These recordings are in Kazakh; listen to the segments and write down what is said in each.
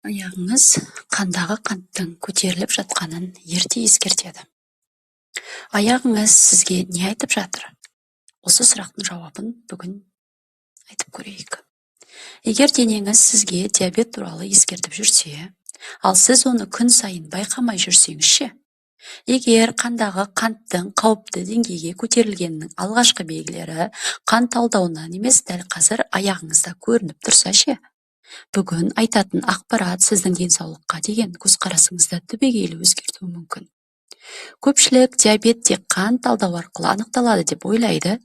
Аяғыңыз қандағы қанттың көтеріліп жатқанын ерте ескертеді. Аяғыңыз сізге не айтып жатыр? Осы сұрақтың жауабын бүгін айтып көрейік. Егер денеңіз сізге диабет туралы ескертіп жүрсе, ал сіз оны күн сайын байқамай жүрсеңіз ше? Егер қандағы қанттың қауіпті деңгейге көтерілгенінің алғашқы белгілері қан талдауынан емес, дәл қазір аяғыңызда көрініп тұрса ше? Бүгін айтатын ақпарат сіздің денсаулыққа деген көзқарасыңызды түбегейлі өзгертуі мүмкін. Көпшілік диабет тек қан талдау арқылы анықталады деп ойлайды.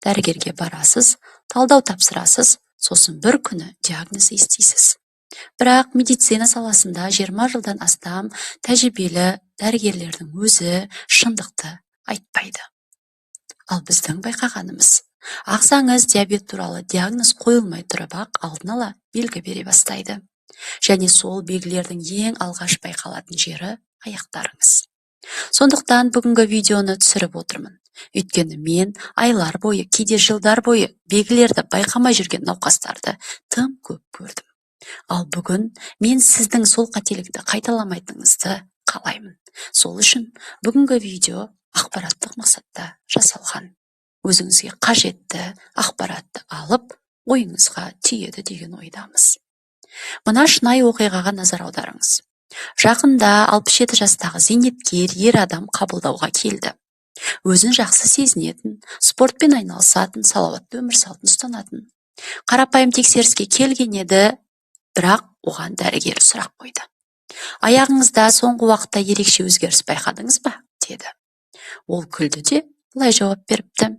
Дәрігерге барасыз, талдау тапсырасыз, сосын бір күні диагноз естисіз. Бірақ медицина саласында 20 жылдан астам тәжірибелі дәрігерлердің өзі шындықты айтпайды. Ал біздің байқағанымыз, ақсаңыз диабет туралы диагноз қойылмай тұрып-ақ алдын ала белгі бере бастайды. Және сол белгілердің ең алғаш байқалатын жері аяқтарыңыз. Сондықтан бүгінгі видеоны түсіріп отырмын. Өйткені мен айлар бойы, кейде жылдар бойы белгілерді байқамай жүрген науқастарды тым көп көрдім. Ал бүгін мен сіздің сол қателікті қайталамайтыныңызды қалаймын. Сол үшін бүгінгі видео ақпараттық мақсатта жасалған. Өзіңізге қажетті ақпаратты алып, ойыңызға түйеді деген ойдамыз. Мына шынайы оқиғаға назар аударыңыз. Жақында 67 жастағы зейнеткер ер адам қабылдауға келді. Өзін жақсы сезінетін, спортпен айналысатын, салауатты өмір салтын ұстанатын. Қарапайым тексеріске келген еді, бірақ оған дәрігер сұрақ қойды. Аяғыңызда соңғы уақытта ерекше өзгеріс байқадыңыз ба? Деді. Ол күлді де былай жауап беріпті.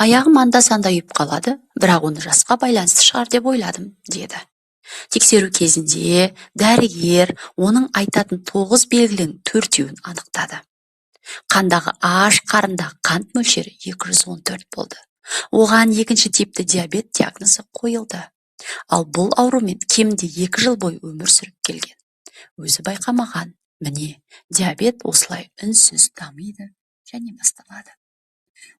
Аяғым анда-санда үйіп қалады, бірақ оны жасқа байланысты шығар деп ойладым, деді. Тексеру кезінде дәрігер оның айтатын 9 белгілінің 4-еуін анықтады. Қандағы аш, қарындағы қант мөлшері 214 болды. Оған екінші типті диабет диагнозы қойылды. Ал бұл аурумен кемінде 2 жыл бойы өмір сүріп келген. Өзі байқамаған. Міне, диабет осылай үнсіз дамиды және басталады.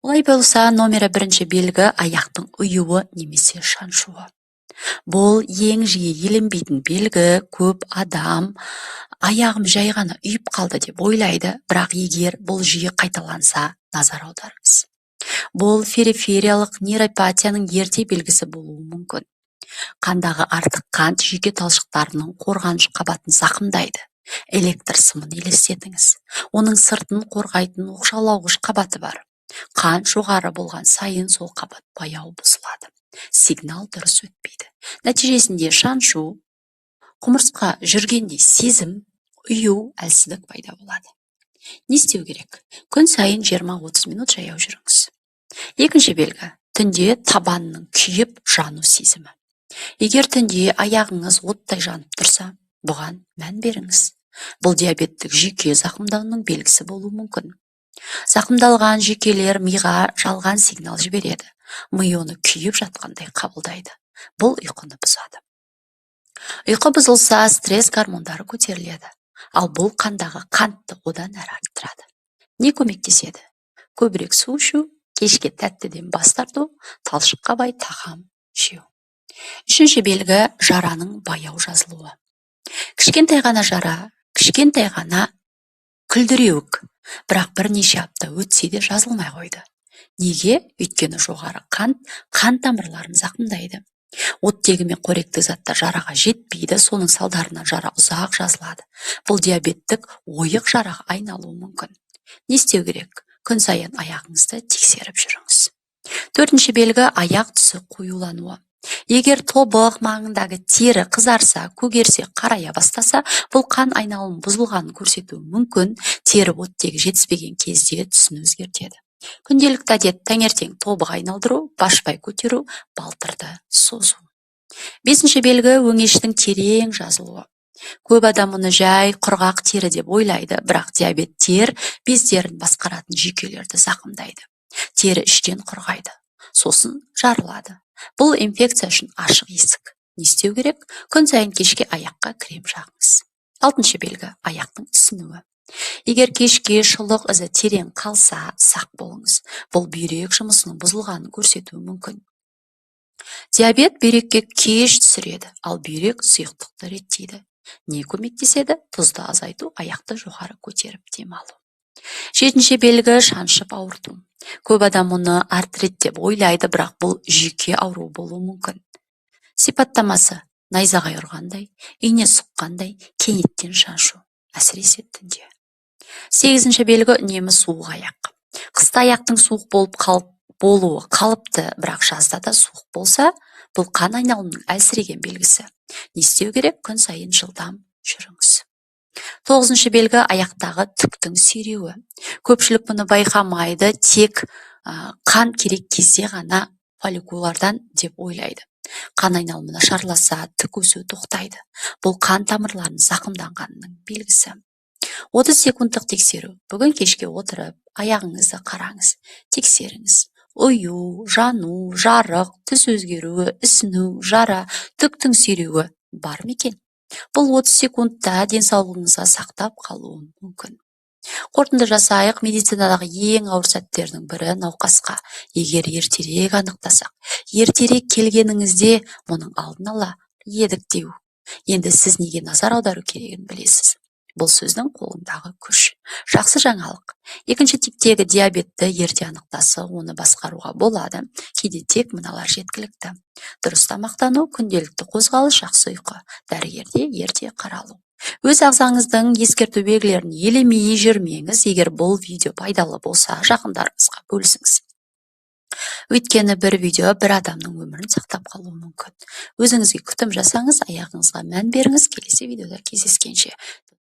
Олай болса, номері бірінші белгі аяқтың ұюы немесе шаншуы. Бұл ең жиі еленбейтін белгі. Көп адам аяғым жай ғана үйіп қалды деп ойлайды, бірақ егер бұл жиі қайталанса, назар аударыңыз. Бұл перифериялық нейропатияның ерте белгісі болуы мүмкін. Қандағы артық қант жүйке талшықтарының қорғаныш қабатын зақымдайды. Электр сымын елестетіңіз. Оның сыртын қорғайтын оқшаулағыш қабаты бар. Қан жоғары болған сайын сол қабат баяу бұзылады. Сигнал дұрыс өтпейді. Нәтижесінде шаншу, құмырсқа жүргендей сезім, ұю, әлсіздік пайда болады. Не істеу керек? Күн сайын 20-30 минут жаяу жүріңіз. Екінші белгі, түнде табанның күйіп жану сезімі. Егер түнде аяғыңыз оттай жанып тұрса, бұған мән беріңіз. Бұл диабеттік жүйке зақымдауының белгісі болуы мүмкін. Зақымдалған жүйкелер миға жалған сигнал жібереді. Ми оны күйіп жатқандай қабылдайды. Бұл ұйқыны бұзады. Ұйқы бұзылса, стресс гормондары көтеріледі. Ал бұл қандағы қантты одан әрі арттырады. Не көмектеседі? Көбірек су ішу, кешке тәттіден бас тарту, талшыққа бай тағам жеу. Үшінші белгі жараның баяу жазылуы. Кішкентай ғана жара, кішкентай ғана күлдіреуік, бірақ бірнеше апта өтсе де жазылмай қойды. Неге? Өйткені жоғары қан тамырларын зақымдайды. Оттегі мен қоректік заттар жараға жетпейді, соның салдарынан жара ұзақ жазылады. Бұл диабеттік ойық жараға айналуы мүмкін. Не істеу керек? Күн сайын аяғыңызды тексеріп жүріңіз. Төртінші белгі аяқ түсі қоюлануы. Егер тобық маңындағы тері қызарса, көгерсе, қарая бастаса, бұл қан айналым бұзылғанын көрсетуі мүмкін. Тері оттегі жетіспеген кезде түсін өзгертеді. Күнделікті әдет таңертең тобық айналдыру, башпай көтеру, балтырды созу. Бесінші белгі өңештің терең жазылуы. Көп адам оны жай құрғақ тері деп ойлайды, бірақ диабеттер бездерін басқаратын жүйкелерді зақымдайды. Тері іштен құрғайды, сосын жарылады. Бұл инфекция үшін ашық есік. Не істеу керек? Күн сайын кешке аяққа крем жағыңыз. Алтыншы белгі аяқтың ісінуі. Егер кешке шұлық ізі терең қалса, сақ болыңыз. Бұл бүйрек жұмысының бұзылғанын көрсетуі мүмкін. Диабет бүйрекке кеш түсіреді, ал бүйрек сұйықтықты реттейді. Не көмектеседі? Тұзды азайту, аяқты жоғары көтеріп демалу. 7-ші белгі шаншып ауырту. Көп адам мұны артрит деп ойлайды, бірақ бұл жүйке ауруы болуы мүмкін. Сипаттамасы: найзағай ұрғандай, ине сұққандай, кенеттен шаншу, әсіресе түнде. 8-ші белгі үнемі суық аяқ. Қыста аяқтың суық болуы қалыпты, бірақ жазда да суық болса, бұл қан айналымының әлсіреген белгісі. Не істеу керек? Күн сайын жылдам жүріңіз. 9-ші белгі аяқтағы түктің сүйреуі. Көпшілік мұны байқамайды, тек қан керек кезде ғана фолликулалардан деп ойлайды. Қан айналымы нашарласа, түк өсуі тоқтайды. Бұл қан тамырларының зақымданғанының белгісі. 30 секундтық тексеру. Бүгін кешке отырып, аяғыңызды қараңыз, тексеріңіз. Ұю, жану, жарық, түс өзгеруі, ісіну, жара, түктің сүйреуі бар ма екен? Бұл 30 секундта денсаулығыңызға сақтап қалуы мүмкін. Қорытынды жасайық, медицинадағы ең ауыр сәттердің бірі науқасқа. Егер ертерек анықтасақ, ертерек келгеніңізде мұның алдын ала едік деу. Енді сіз неге назар аудару керегін білесіз. Бұл сөздің қолындағы күш. Жақсы жаңалық. 2-ші типтегі диабетті ерте анықтаса, оны басқаруға болады. Кейде тек мыналар жеткілікті: дұрыс тамақтану, күнделікті қозғалыс, жақсы ұйқы, дәрігерде ерте қаралу. Өз ағзаңыздың ескерту белгілерін елемей жүрмеңіз. Егер бұл видео пайдалы болса, жақындарыңызға бөлісіңіз. Өйткені бір видео бір адамның өмірін сақтап қалуы мүмкін. Өзіңізге күтім жасаңыз, аяғыңызға мән беріңіз. Келесі видеода кездескенше.